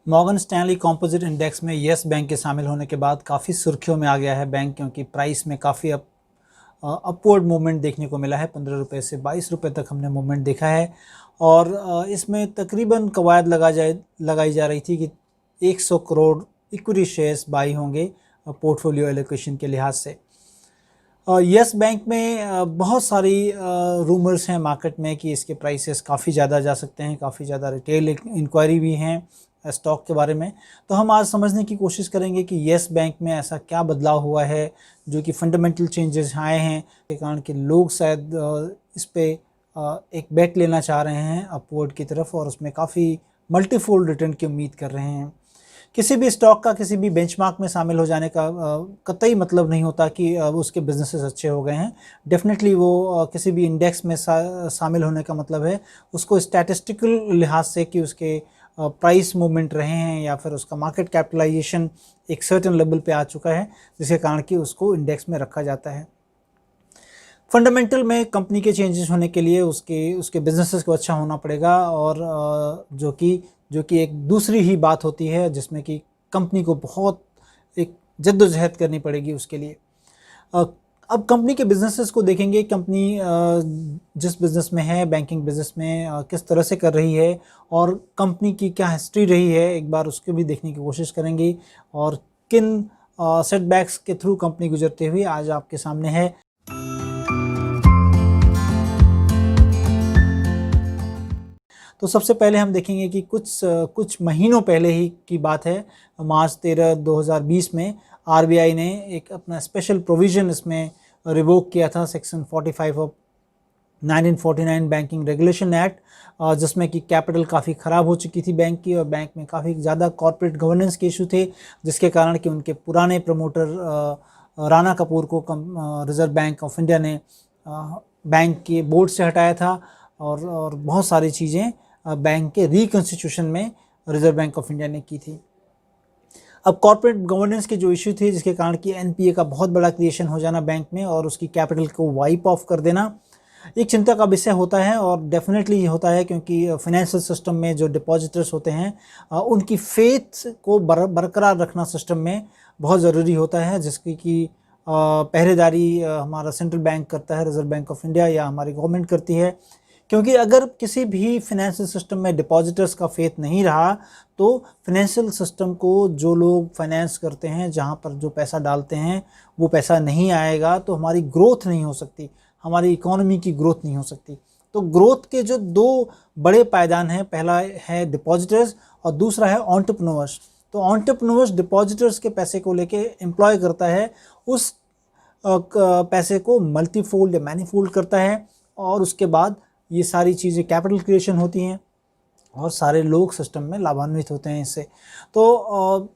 Morgan Stanley composite index में yes bank के शामिल होने के बाद काफ़ी सुर्खियों में आ गया है बैंक, क्योंकि प्राइस में काफ़ी अपवर्ड मूवमेंट देखने को मिला है। 15 रुपये से 22 रुपये तक हमने मूवमेंट देखा है और इसमें तकरीबन कवायद लगाई जा रही थी कि 100 करोड़ इक्विटी शेयर्स बाई होंगे पोर्टफोलियो एलोकेशन के लिहाज से। येस बैंक में बहुत सारी रूमर्स हैं मार्केट में कि इसके प्राइसेस काफ़ी ज़्यादा जा सकते हैं, काफ़ी ज़्यादा रिटेल इंक्वायरी भी हैं स्टॉक के बारे में। तो हम आज समझने की कोशिश करेंगे कि येस बैंक में ऐसा क्या बदलाव हुआ है जो कि फंडामेंटल चेंजेस आए हैं के कारण कि लोग शायद इस पे एक बेट लेना चाह रहे हैं अपवर्ड की तरफ और उसमें काफ़ी मल्टीफोल्ड रिटर्न की उम्मीद कर रहे हैं। किसी भी स्टॉक का किसी भी बेंचमार्क में शामिल हो जाने का कतई मतलब नहीं होता कि उसके बिजनेसेस अच्छे हो गए हैं। डेफिनेटली वो किसी भी इंडेक्स में शामिल होने का मतलब है उसको स्टैटिस्टिकल लिहाज से कि उसके प्राइस मूवमेंट रहे हैं या फिर उसका मार्केट कैपिटलाइजेशन एक सर्टेन लेवल पे आ चुका है, जिसके कारण कि उसको इंडेक्स में रखा जाता है। फंडामेंटल में कंपनी के चेंजेस होने के लिए उसके बिजनेसेस को अच्छा होना पड़ेगा और जो कि एक दूसरी ही बात होती है जिसमें कि कंपनी को बहुत एक जद्दोजहद करनी पड़ेगी उसके लिए। अब कंपनी के बिजनेसेस को देखेंगे, कंपनी जिस बिज़नेस में है, बैंकिंग बिज़नेस में किस तरह से कर रही है और कंपनी की क्या हिस्ट्री रही है, एक बार उसको भी देखने की कोशिश करेंगे और किन सेटबैक्स के थ्रू कंपनी गुजरते हुए आज आपके सामने है। तो सबसे पहले हम देखेंगे कि कुछ महीनों पहले ही की बात है, मार्च 13, 2020 में आरबीआई ने एक अपना स्पेशल प्रोविज़न इसमें रिवोक किया था, section 45 of 1949 banking regulation act, जिसमें कि कैपिटल काफ़ी ख़राब हो चुकी थी बैंक की और बैंक में काफ़ी ज़्यादा कॉर्पोरेट गवर्नेंस के इशू थे, जिसके कारण कि उनके पुराने प्रमोटर राणा कपूर को रिज़र्व बैंक ऑफ इंडिया ने बैंक के बोर्ड से हटाया था और बहुत सारी चीज़ें बैंक के रिकॉन्स्टिट्यूशन में रिज़र्व बैंक ऑफ इंडिया ने की थी। अब कॉर्पोरेट गवर्नेंस के जो इशू थे जिसके कारण कि एनपीए का बहुत बड़ा क्रिएशन हो जाना बैंक में और उसकी कैपिटल को वाइप ऑफ कर देना एक चिंता का विषय होता है और डेफिनेटली होता है, क्योंकि फाइनेंशियल सिस्टम में जो डिपॉजिटर्स होते हैं उनकी फेथ को बरकरार रखना सिस्टम में बहुत ज़रूरी होता है, जिसकी कि पहरेदारी हमारा सेंट्रल बैंक करता है, रिज़र्व बैंक ऑफ इंडिया या हमारी गवर्नमेंट करती है। क्योंकि अगर किसी भी फाइनेंशियल सिस्टम में डिपॉजिटर्स का फेथ नहीं रहा तो फाइनेंशियल सिस्टम को जो लोग फाइनेंस करते हैं, जहां पर जो पैसा डालते हैं वो पैसा नहीं आएगा तो हमारी ग्रोथ नहीं हो सकती, हमारी इकोनॉमी की ग्रोथ नहीं हो सकती। तो ग्रोथ के जो दो बड़े पायदान हैं, पहला है डिपॉजिटर्स और दूसरा है एंटरप्रेन्योर्स। तो एंटरप्रेन्योर्स डिपॉजिटर्स के पैसे को लेके एम्प्लॉय करता है, उस पैसे को मल्टीफोल्ड या मैनीफोल्ड करता है और उसके बाद ये सारी चीज़ें कैपिटल क्रिएशन होती हैं और सारे लोग सिस्टम में लाभान्वित होते हैं इससे। तो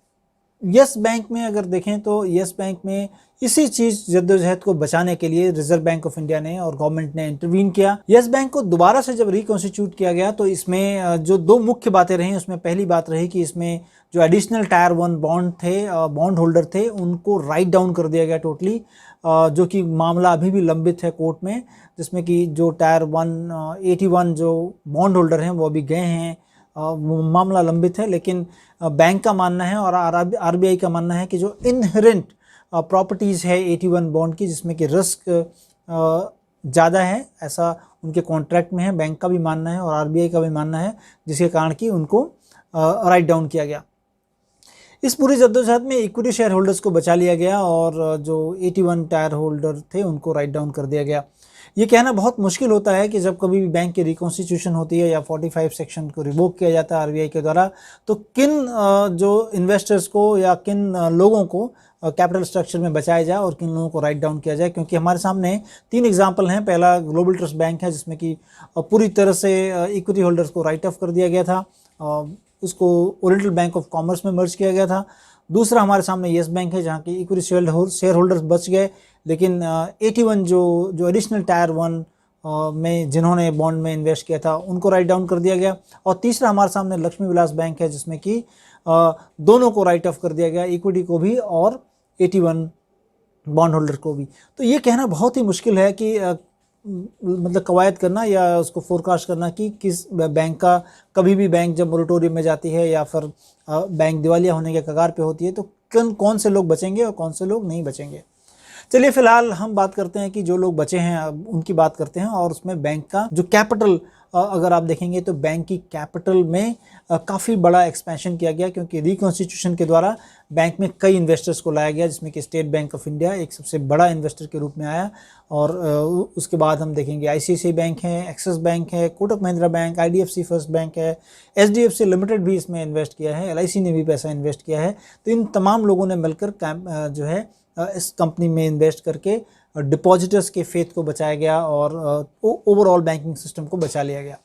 येस बैंक में अगर देखें तो येस बैंक में इसी चीज़ जद्दोजहद को बचाने के लिए रिजर्व बैंक ऑफ इंडिया ने और गवर्नमेंट ने इंटरवीन किया। येस बैंक को दोबारा से जब रिकॉन्स्टिट्यूट किया गया तो इसमें जो दो मुख्य बातें रही, उसमें पहली बात रही कि इसमें जो एडिशनल टायर 1 बॉन्ड थे, बॉन्ड होल्डर थे, उनको राइट डाउन कर दिया गया टोटली, जो कि मामला अभी भी लंबित है कोर्ट में, जिसमें कि जो टायर 181 जो बॉन्ड होल्डर हैं वो अभी गए हैं, वो मामला लंबित है। लेकिन बैंक का मानना है और आरबीआई का मानना है कि जो इनहेरेंट प्रॉपर्टीज़ है 81 बॉन्ड की, जिसमें कि रिस्क ज़्यादा है, ऐसा उनके कॉन्ट्रैक्ट में है, बैंक का भी मानना है और आरबीआई का भी मानना है, जिसके कारण कि उनको राइट डाउन किया गया। इस पूरी जद्दोजहद में इक्विटी शेयर होल्डर्स को बचा लिया गया और जो 81 टायर होल्डर थे उनको राइट डाउन कर दिया गया। ये कहना बहुत मुश्किल होता है कि जब कभी भी बैंक की रिकॉन्स्टिट्यूशन होती है या 45 सेक्शन को रिवोक किया जाता है आरबीआई के द्वारा, तो किन जो इन्वेस्टर्स को या किन लोगों को कैपिटल स्ट्रक्चर में बचाया जाए और किन लोगों को राइट डाउन किया जाए। क्योंकि हमारे सामने 3 एग्जाम्पल हैं। पहला ग्लोबल ट्रस्ट बैंक है, जिसमें कि पूरी तरह से इक्विटी होल्डर्स को राइट ऑफ कर दिया गया था, उसको ओरिएंटल बैंक ऑफ कॉमर्स में मर्ज किया गया था। दूसरा हमारे सामने येस बैंक है, जहाँ की इक्विटी शेयर होल्डर्स बच गए, लेकिन 81 जो एडिशनल टायर 1 में जिन्होंने बॉन्ड में इन्वेस्ट किया था उनको राइट डाउन कर दिया गया। और तीसरा हमारे सामने लक्ष्मी विलास बैंक है, जिसमें कि दोनों को राइट ऑफ कर दिया गया, इक्विटी को भी और 81 बॉन्ड होल्डर को भी। तो ये कहना बहुत ही मुश्किल है कि मतलब कवायद करना या उसको फोरकास्ट करना कि किस बैंक का, कभी भी बैंक जब मोरेटोरियम में जाती है या फिर बैंक दिवालिया होने के कगार पे होती है तो कौन से लोग बचेंगे और कौन से लोग नहीं बचेंगे। चलिए फिलहाल हम बात करते हैं कि जो लोग बचे हैं उनकी बात करते हैं, और उसमें बैंक का जो कैपिटल अगर आप देखेंगे तो बैंक की कैपिटल में काफ़ी बड़ा एक्सपेंशन किया गया, क्योंकि रिकॉन्स्टिट्यूशन के द्वारा बैंक में कई इन्वेस्टर्स को लाया गया, जिसमें कि स्टेट बैंक ऑफ इंडिया एक सबसे बड़ा इन्वेस्टर के रूप में आया। और उसके बाद हम देखेंगे ICICI बैंक है, एक्सिस बैंक है, Kotak Mahindra bank, IDFC first bank है, HDFC लिमिटेड भी इसमें इन्वेस्ट किया है, LIC ने भी पैसा इन्वेस्ट किया है। तो इन तमाम लोगों ने मिलकर जो है इस कंपनी में इन्वेस्ट करके डिपॉजिटर्स के फेथ को बचाया गया और ओवरऑल बैंकिंग सिस्टम को बचा लिया गया।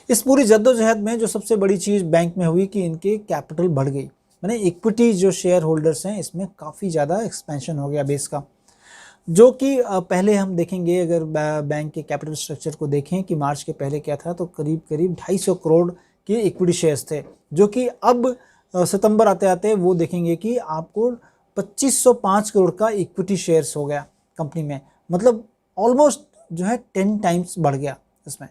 इस पूरी जद्दोजहद में जो सबसे बड़ी चीज़ बैंक में हुई कि इनके कैपिटल बढ़ गई, मैंने इक्विटी जो शेयर होल्डर्स हैं इसमें काफ़ी ज़्यादा एक्सपेंशन हो गया बेस का, जो कि पहले हम देखेंगे अगर बैंक के कैपिटल स्ट्रक्चर को देखें कि मार्च के पहले क्या था तो करीब करीब 250 करोड़ के इक्विटी शेयर्स थे, जो कि अब सितंबर आते आते वो देखेंगे कि आपको 2505 करोड़ का इक्विटी शेयर्स हो गया कंपनी में, मतलब ऑलमोस्ट जो है 10 टाइम्स बढ़ गया इसमें।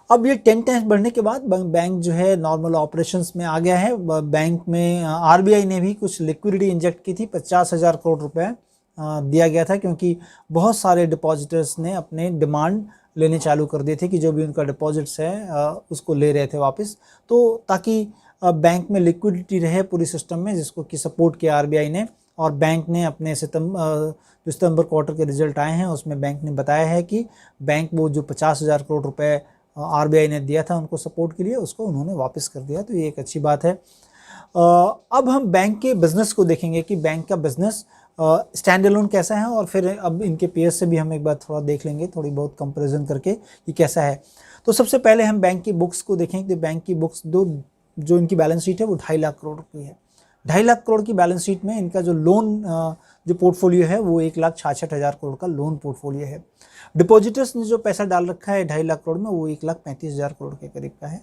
अब ये 10 टाइम्स बढ़ने के बाद बैंक जो है नॉर्मल ऑपरेशंस में आ गया है। बैंक में RBI ने भी कुछ लिक्विडिटी इंजेक्ट की थी, 50,000 करोड़ रुपए दिया गया था, क्योंकि बहुत सारे डिपॉजिटर्स ने अपने डिमांड लेने चालू कर दिए थे कि जो भी उनका डिपॉजिट्स है उसको ले रहे थे वापस, तो ताकि बैंक में लिक्विडिटी रहे पूरी सिस्टम में, जिसको कि सपोर्ट किया RBI ने। और बैंक ने अपने सितंबर क्वार्टर के रिजल्ट आए हैं उसमें बैंक ने बताया है कि बैंक वो जो 50,000 करोड़ रुपए RBI ने दिया था उनको सपोर्ट के लिए, उसको उन्होंने वापस कर दिया, तो ये एक अच्छी बात है। अब हम बैंक के बिज़नेस को देखेंगे कि बैंक का बिज़नेस स्टैंड अलोन कैसा है, और फिर अब इनके पेयर्स से भी हम एक बार थोड़ा देख लेंगे, थोड़ी बहुत कंपैरिजन करके कि कैसा है। तो सबसे पहले हम बैंक की बुक्स को देखें कि बैंक की बुक्स जो इनकी बैलेंस शीट है वो 2.5 लाख करोड़ की है। 2.5 लाख करोड़ की बैलेंस शीट में इनका जो लोन जो पोर्टफोलियो है वो 1,66,000 करोड़ का लोन पोर्टफोलियो है। डिपॉजिटर्स ने जो पैसा डाल रखा है 2.5 लाख करोड़ में वो 1,35,000 करोड़ के करीब का है।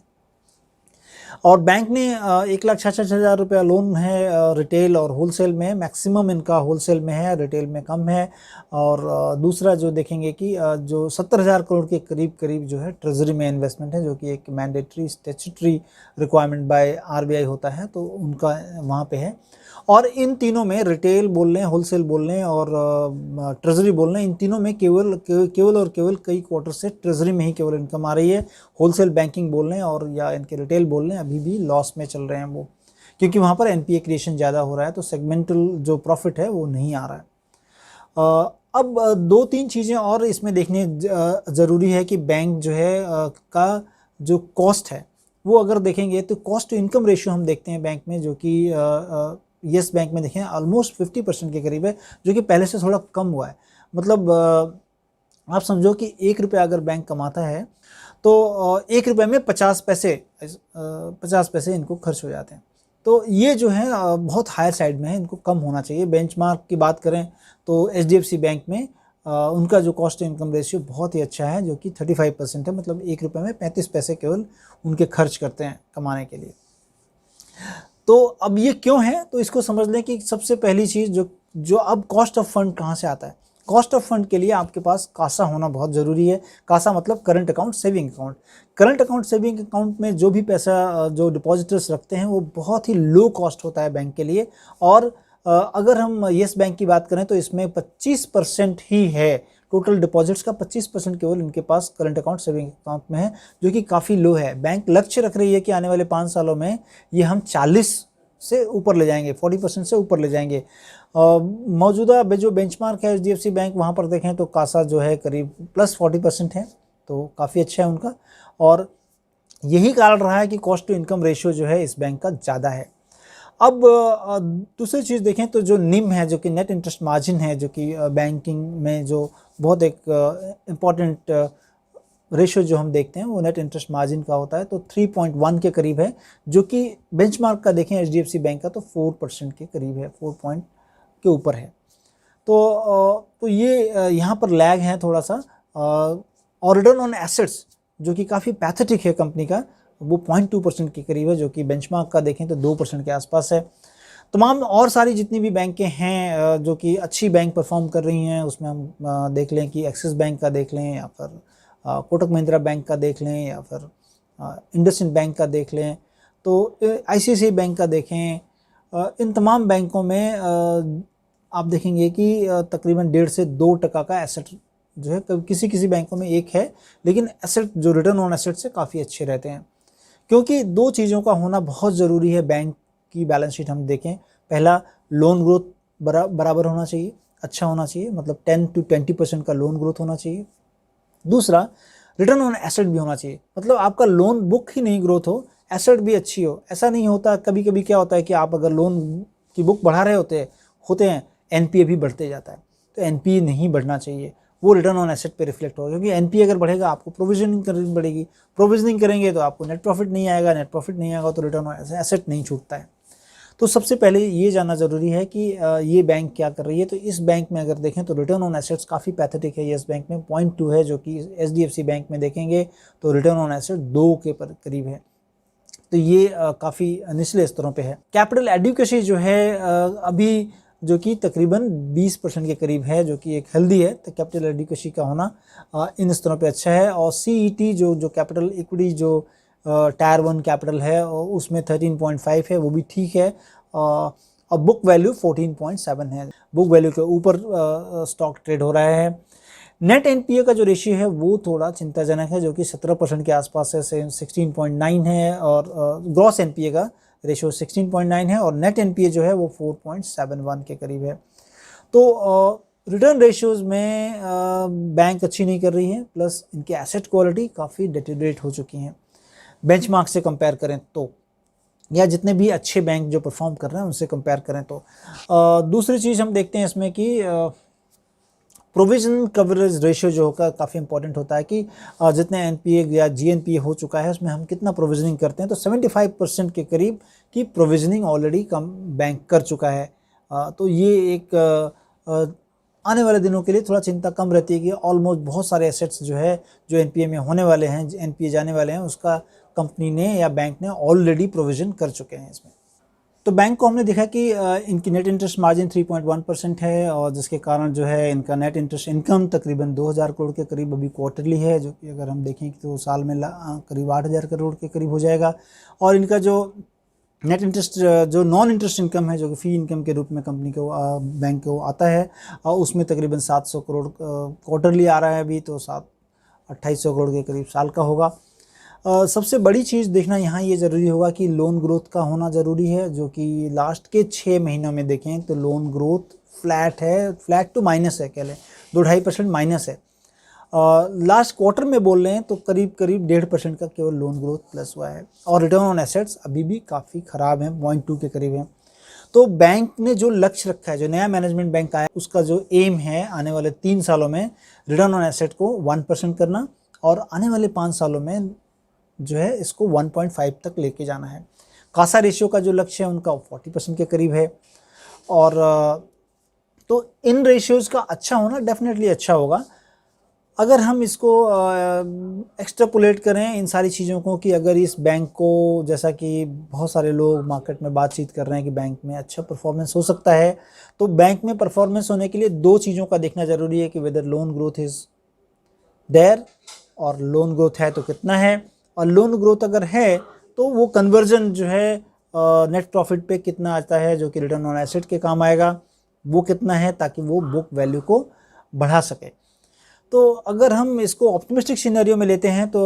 और बैंक ने 1,66,000 रुपया लोन है रिटेल और होलसेल में, मैक्सिमम इनका होलसेल में है, रिटेल में कम है। और दूसरा जो देखेंगे कि जो 70,000 करोड़ के करीब करीब जो है ट्रेजरी में इन्वेस्टमेंट है, जो कि एक mandatory statutory requirement by RBI होता है, तो उनका वहाँ पे है। और इन तीनों में रिटेल बोल लें, होलसेल बोल लें और ट्रेजरी बोल लें, इन तीनों में केवल कई क्वार्टर से ट्रेजरी में ही केवल इनकम आ रही है। होलसेल बैंकिंग बोल लें और या इनके रिटेल बोल लें अभी भी लॉस में चल रहे हैं वो, क्योंकि वहाँ पर NPA क्रिएशन ज़्यादा हो रहा है, तो सेगमेंटल जो प्रॉफिट है वो नहीं आ रहा है। अब 2-3 चीज़ें और इसमें देखने ज़रूरी है कि बैंक जो है का जो कॉस्ट है वो अगर देखेंगे तो कॉस्ट टू इनकम रेशियो हम देखते हैं बैंक में, जो कि येस बैंक में देखें ऑलमोस्ट 50% के करीब है, जो कि पहले से थोड़ा कम हुआ है। मतलब आप समझो कि 1 रुपया अगर बैंक कमाता है तो 1 रुपये में 50 पैसे इनको खर्च हो जाते हैं। तो ये जो है बहुत हायर साइड में है, इनको कम होना चाहिए। बेंचमार्क की बात करें तो HDFC बैंक में उनका जो कॉस्ट इनकम रेशियो बहुत ही अच्छा है, जो कि 35% है, मतलब 1 रुपये में 35 पैसे केवल उनके खर्च करते हैं कमाने के लिए। तो अब ये क्यों है, तो इसको समझ लें कि सबसे पहली चीज़ जो अब कॉस्ट ऑफ फंड कहाँ से आता है। कॉस्ट ऑफ फंड के लिए आपके पास कासा होना बहुत ज़रूरी है। कासा मतलब current account saving account. Current account saving account में जो भी पैसा जो डिपॉजिटर्स रखते हैं वो बहुत ही लो कॉस्ट होता है बैंक के लिए। और अगर हम येस बैंक की बात करें तो इसमें 25% ही है, टोटल डिपॉजिट्स का 25% केवल इनके पास करंट अकाउंट सेविंग अकाउंट में है, जो कि काफ़ी लो है। बैंक लक्ष्य रख रही है कि आने वाले 5 सालों में ये हम 40 से ऊपर ले जाएंगे, 40% से ऊपर ले जाएंगे। मौजूदा जो बेंचमार्क है HDFC बैंक, वहाँ पर देखें तो कासा जो है करीब प्लस 40% है, तो काफ़ी अच्छा है उनका। और यही कारण रहा है कि कॉस्ट टू इनकम रेशियो जो है इस बैंक का ज़्यादा है। अब दूसरी चीज़ देखें तो जो निम है, जो कि नेट इंटरेस्ट मार्जिन है, जो कि बैंकिंग में जो बहुत एक इम्पॉर्टेंट रेशियो जो हम देखते हैं वो नेट इंटरेस्ट मार्जिन का होता है, तो 3.1 के करीब है, जो कि बेंचमार्क का देखें HDFC बैंक का तो 4% के करीब है, 4 पॉइंट के ऊपर है। तो ये यहाँ पर लैग है थोड़ा सा। और रिटर्न ऑन एसेट्स जो कि काफ़ी पैथेटिक है कंपनी का, वो 0.2% के करीब है, जो कि बेंचमार्क का देखें तो 2% के आसपास है। तमाम और सारी जितनी भी बैंकें हैं जो कि अच्छी बैंक परफॉर्म कर रही हैं, उसमें हम देख लें कि एक्सिस बैंक का देख लें, या फिर कोटक महिंद्रा बैंक का देख लें, या फिर इंडसइंड बैंक का देख लें, तो आईसीआईसीआई बैंक का देखें। इन तमाम बैंकों में आप देखेंगे कि तकरीबन 1.5 से 2% का एसेट जो है, किसी किसी बैंकों में 1 है, लेकिन एसेट जो रिटर्न ऑन एसेट से काफ़ी अच्छे रहते हैं। क्योंकि 2 चीज़ों का होना बहुत ज़रूरी है बैंक की बैलेंस शीट हम देखें। पहला, लोन ग्रोथ बराबर होना चाहिए, अच्छा होना चाहिए, मतलब 10 to 20% का लोन ग्रोथ होना चाहिए। दूसरा, रिटर्न ऑन एसेट भी होना चाहिए, मतलब आपका लोन बुक ही नहीं ग्रोथ हो, एसेट भी अच्छी हो। ऐसा नहीं होता, कभी कभी क्या होता है कि आप अगर लोन की बुक बढ़ा रहे होते हैं, एनपीए भी बढ़ते जाता है। तो एनपीए नहीं बढ़ना चाहिए, वो रिटर्न ऑन एसेट पे रिफ्लेक्ट होगा, क्योंकि एनपीए अगर बढ़ेगा आपको प्रोविजनिंग करनी पड़ेगी, प्रोविजनिंग करेंगे तो आपको नेट प्रॉफिट नहीं आएगा, नेट प्रॉफिट नहीं आएगा तो रिटर्न ऑन एसेट नहीं छूटता है। तो सबसे पहले ये जानना ज़रूरी है कि ये बैंक क्या कर रही है। तो इस बैंक में अगर देखें तो रिटर्न ऑन एसेट्स काफ़ी पैथेटिक है। येस बैंक में 0.2 है, जो कि एचडीएफसी बैंक में देखेंगे तो रिटर्न ऑन एसेट 2 के करीब है। तो ये काफ़ी निचले स्तरों पे है। कैपिटल एडिक्वेसी जो है अभी जो कि तकरीबन 20% के करीब है, जो कि एक हेल्दी है। तो कैपिटल एडिक्वेसी का होना इन स्तरों पे अच्छा है। और सीईटी जो कैपिटल इक्विटी जो टायर 1 कैपिटल है उसमें 13.5 है, वो भी ठीक है। और बुक वैल्यू 14.7 है, बुक वैल्यू के ऊपर स्टॉक ट्रेड हो रहा है। नेट एनपीए का जो रेशियो है वो थोड़ा चिंताजनक है, जो कि 17% के आसपास है, 16.9 है। और ग्रॉस एनपीए का रेशियो 16.9 है, और नेट एनपीए जो है वो 4.71 के करीब है। तो रिटर्न रेशियोज़ में बैंक अच्छी नहीं कर रही है, प्लस इनकी एसेट क्वालिटी काफ़ी डिटेरियोरेट हो चुकी हैं बेंचमार्क से कंपेयर करें तो, या जितने भी अच्छे बैंक जो परफॉर्म कर रहे हैं उनसे कंपेयर करें तो। दूसरी चीज़ हम देखते हैं इसमें कि प्रोविजन कवरेज रेशियो जो होगा काफ़ी इंपॉर्टेंट होता है कि जितने एनपीए या जीएनपीए हो चुका है उसमें हम कितना प्रोविजनिंग करते हैं। तो 75% के करीब की प्रोविजनिंग ऑलरेडी कम बैंक कर चुका है। तो ये एक आने वाले दिनों के लिए थोड़ा चिंता कम रहती है कि ऑलमोस्ट बहुत सारे एसेट्स जो है जो एनपीए में होने वाले हैं, एनपीए जाने वाले हैं, उसका कंपनी ने या बैंक ने ऑलरेडी प्रोविजन कर चुके हैं इसमें। तो बैंक को हमने देखा कि इनकी नेट इंटरेस्ट मार्जिन 3.1% है, और जिसके कारण जो है इनका नेट इंटरेस्ट इनकम तकरीबन 2000 करोड़ के करीब अभी क्वार्टरली है, जो कि अगर हम देखें तो साल में करीब 8000 करोड़ के करीब हो जाएगा। और इनका जो नेट इंटरेस्ट जो नॉन इंटरेस्ट इनकम है, जो कि फ़ी इनकम के रूप में कंपनी को बैंक को आता है, उसमें तकरीबन 700 करोड़ क्वार्टरली आ रहा है अभी, तो 2800 करोड़ के करीब साल का होगा। सबसे बड़ी चीज़ देखना यहाँ ये ज़रूरी होगा कि लोन ग्रोथ का होना ज़रूरी है, जो कि लास्ट के 6 महीनों में देखें तो लोन ग्रोथ फ्लैट है, फ्लैट टू माइनस है, कह लें 2-2.5% माइनस है। लास्ट क्वार्टर में बोल रहे हैं तो करीब 1.5% का केवल लोन ग्रोथ प्लस हुआ है। और रिटर्न ऑन एसेट्स अभी भी काफ़ी ख़राब है, 0.2 के करीब है। तो बैंक ने जो लक्ष्य रखा है, जो नया मैनेजमेंट बैंक आया, उसका जो एम है आने वाले 3 सालों में रिटर्न ऑन एसेट को 1% करना, और आने वाले 5 सालों में जो है इसको 1.5 तक लेके जाना है। कासा रेशियो का जो लक्ष्य है उनका 40% के करीब है। और तो इन रेशियोज़ का अच्छा होना डेफिनेटली अच्छा होगा। अगर हम इसको एक्सट्रापोलेट करें इन सारी चीज़ों को, कि अगर इस बैंक को, जैसा कि बहुत सारे लोग मार्केट में बातचीत कर रहे हैं कि बैंक में अच्छा परफॉर्मेंस हो सकता है, तो बैंक में परफॉर्मेंस होने के लिए 2 चीज़ों का देखना ज़रूरी है कि whether loan growth is there, और लोन ग्रोथ है तो कितना है, और लोन ग्रोथ अगर है तो वो कन्वर्जन जो है नेट प्रॉफिट पे कितना आता है, जो कि रिटर्न ऑन एसेट के काम आएगा, वो कितना है, ताकि वो बुक वैल्यू को बढ़ा सके। तो अगर हम इसको ऑप्टिमिस्टिक सिनेरियो में लेते हैं तो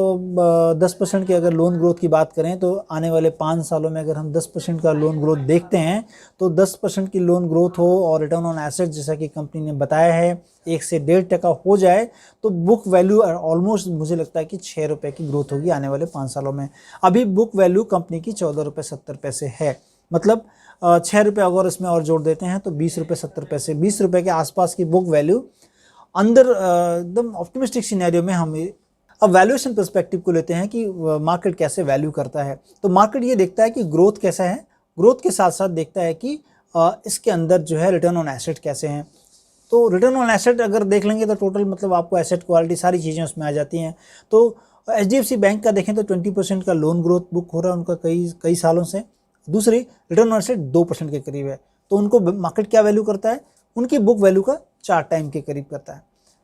10% की अगर लोन ग्रोथ की बात करें तो आने वाले 5 सालों में अगर हम 10% का लोन ग्रोथ देखते हैं तो 10% की लोन ग्रोथ हो और रिटर्न ऑन एसेट जैसा कि कंपनी ने बताया है 1 से 1.5% हो जाए तो बुक वैल्यू ऑलमोस्ट मुझे लगता है कि 6 रुपये की ग्रोथ होगी आने वाले 5 सालों में। अभी बुक वैल्यू कंपनी की 14.70 है, मतलब 6 रुपये अगर इसमें और जोड़ देते हैं तो 20.70, 20 रुपये के आसपास की बुक वैल्यू अंदर एकदम ऑप्टिमिस्टिक सिनेरियो में हम अब वैल्यूएशन पर्सपेक्टिव को लेते हैं कि मार्केट कैसे वैल्यू करता है। तो मार्केट ये देखता है कि ग्रोथ कैसा है, ग्रोथ के साथ साथ देखता है कि इसके अंदर जो है रिटर्न ऑन एसेट कैसे हैं। तो रिटर्न ऑन एसेट अगर देख लेंगे तो टोटल मतलब आपको एसेट क्वालिटी सारी चीज़ें उसमें आ जाती हैं। तो एचडीएफसी बैंक का देखें तो 20% का लोन ग्रोथ बुक हो रहा है उनका कई सालों से, दूसरी रिटर्न ऑन एसेट 2% के करीब है, तो उनको मार्केट क्या वैल्यू करता है, उनकी बुक वैल्यू का 4 टाइम के करीब करता है।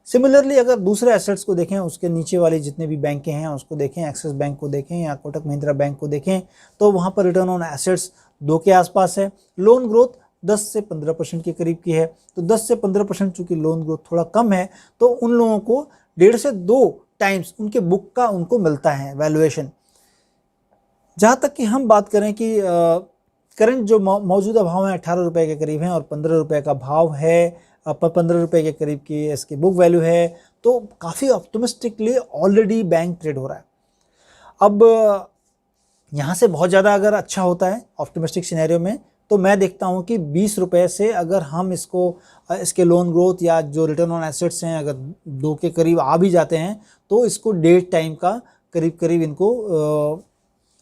सिमिलरली अगर दूसरे एसेट्स को देखें, उसके नीचे वाली जितने भी बैंकें हैं उसको देखें, एक्सिस बैंक को देखें या कोटक महिंद्रा बैंक को देखें, तो वहाँ पर रिटर्न ऑन एसेट्स 2 के आसपास है। लोन ग्रोथ 10 से 15% के करीब की है, तो 10 से 15% चूँकि लोन ग्रोथ थोड़ा कम है, तो उन लोगों को 1.5 से 2 टाइम्स उनके बुक का उनको मिलता है वैल्यूएशन। जहाँ तक कि हम बात करें कि करंट जो मौजूदा भाव है 18 रुपये के करीब है और 15 रुपये का भाव है, 15 रुपये के करीब की इसकी बुक वैल्यू है, तो काफ़ी ऑप्टिमिस्टिकली ऑलरेडी बैंक ट्रेड हो रहा है। अब यहाँ से बहुत ज़्यादा अगर अच्छा होता है ऑप्टिमिस्टिक सिनेरियो में, तो मैं देखता हूँ कि 20 रुपये से अगर हम इसके लोन ग्रोथ या जो रिटर्न ऑन एसेट्स हैं अगर 2 के करीब आ भी जाते हैं, तो इसको 1.5 टाइम का करीब इनको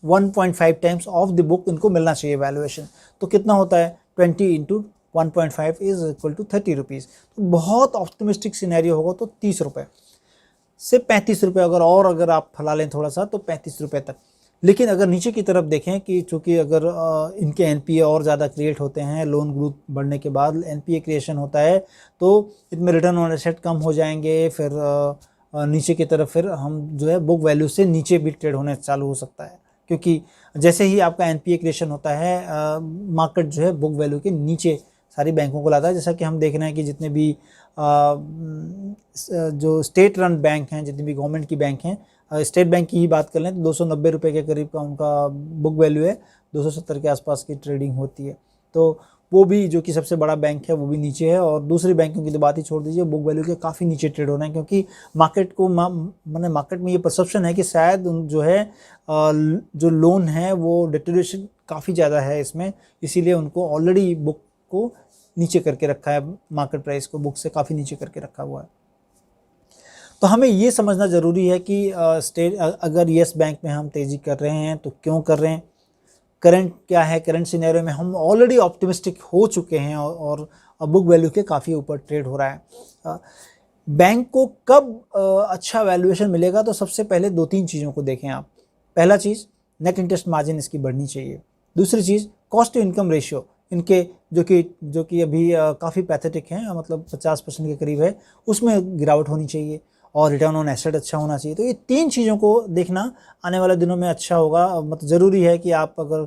1.5 टाइम्स ऑफ द बुक इनको मिलना चाहिए वैल्यूएशन। तो कितना होता है, 20 into 1.5 is equal to 30 rupees. तो बहुत ऑप्टिमिस्टिक सिनेरियो होगा तो 30 रुपये से 35 रुपये अगर आप फैला लें थोड़ा सा, तो 35 रुपये तक। लेकिन अगर नीचे की तरफ देखें कि चूँकि अगर इनके एनपीए और ज़्यादा क्रिएट होते हैं, लोन ग्रोथ बढ़ने के बाद एनपीए क्रिएशन होता है, तो इसमें रिटर्न ऑन एसेट कम हो जाएंगे, फिर नीचे की तरफ फिर हम जो है बुक वैल्यू से नीचे भी ट्रेड होने चालू हो सकता है, क्योंकि जैसे ही आपका एनपीए क्रिएशन होता है मार्केट जो है बुक वैल्यू के नीचे सारी बैंकों को लाता है। जैसा कि हम देख रहे हैं कि जितने भी जो स्टेट रन बैंक हैं, जितनी भी गवर्नमेंट की बैंक हैं, स्टेट बैंक की ही बात कर लें तो 290 रुपये के करीब का उनका बुक वैल्यू है, 270 के आसपास की ट्रेडिंग होती है। तो वो भी जो कि सबसे बड़ा बैंक है वो भी नीचे है, और दूसरी बैंकों की तो बात ही छोड़ दीजिए, बुक वैल्यू के काफ़ी नीचे ट्रेड हो रहे हैं, क्योंकि मार्केट को मैंने मार्केट में ये परसेप्शन है कि शायद जो है जो लोन है वो डिटेरियोरेशन काफ़ी ज़्यादा है इसमें, इसीलिए उनको ऑलरेडी बुक को नीचे करके रखा है, मार्केट प्राइस को बुक से काफ़ी नीचे करके रखा हुआ है। तो हमें ये समझना ज़रूरी है कि अगर येस बैंक में हम तेज़ी कर रहे हैं तो क्यों कर रहे हैं, करंट क्या है, करंट सिनेरियो में हम ऑलरेडी ऑप्टिमिस्टिक हो चुके हैं और बुक वैल्यू के काफ़ी ऊपर ट्रेड हो रहा है। बैंक को कब अच्छा वैल्यूएशन मिलेगा, तो सबसे पहले 2-3 चीज़ों को देखें आप। पहला चीज़, नेट इंटरेस्ट मार्जिन इसकी बढ़नी चाहिए। दूसरी चीज़, कॉस्ट टू इनकम रेशियो इनके जो कि अभी काफ़ी पैथेटिक हैं, मतलब 50% के करीब है, उसमें गिरावट होनी चाहिए, और रिटर्न ऑन एसेट अच्छा होना चाहिए। तो ये 3 चीज़ों को देखना आने वाले दिनों में अच्छा होगा। मतलब ज़रूरी है कि आप अगर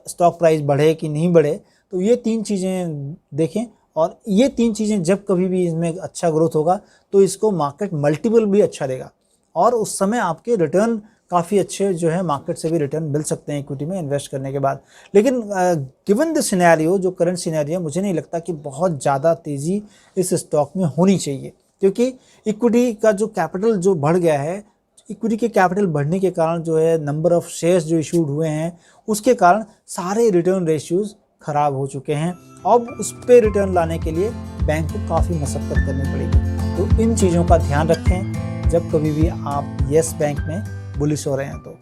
स्टॉक प्राइस बढ़े कि नहीं बढ़े, तो ये 3 चीज़ें देखें, और ये 3 चीज़ें जब कभी भी इसमें अच्छा ग्रोथ होगा तो इसको मार्केट मल्टीपल भी अच्छा देगा, और उस समय आपके रिटर्न काफ़ी अच्छे जो है मार्केट से भी रिटर्न मिल सकते हैं इक्विटी में इन्वेस्ट करने के बाद। लेकिन गिवन द सिनेरियो, जो करंट सिनेरियो, मुझे नहीं लगता कि बहुत ज़्यादा तेज़ी इस स्टॉक में होनी चाहिए, क्योंकि इक्विटी का जो कैपिटल जो बढ़ गया है, इक्विटी के कैपिटल बढ़ने के कारण जो है नंबर ऑफ़ शेयर्स जो इशूड हुए हैं, उसके कारण सारे रिटर्न रेशियोज़ ख़राब हो चुके हैं। अब उस पर रिटर्न लाने के लिए बैंक को काफ़ी मशक्क़त करनी पड़ेगी। तो इन चीज़ों का ध्यान रखें जब कभी भी आप येस बैंक में बुलिश हो रहे हैं तो।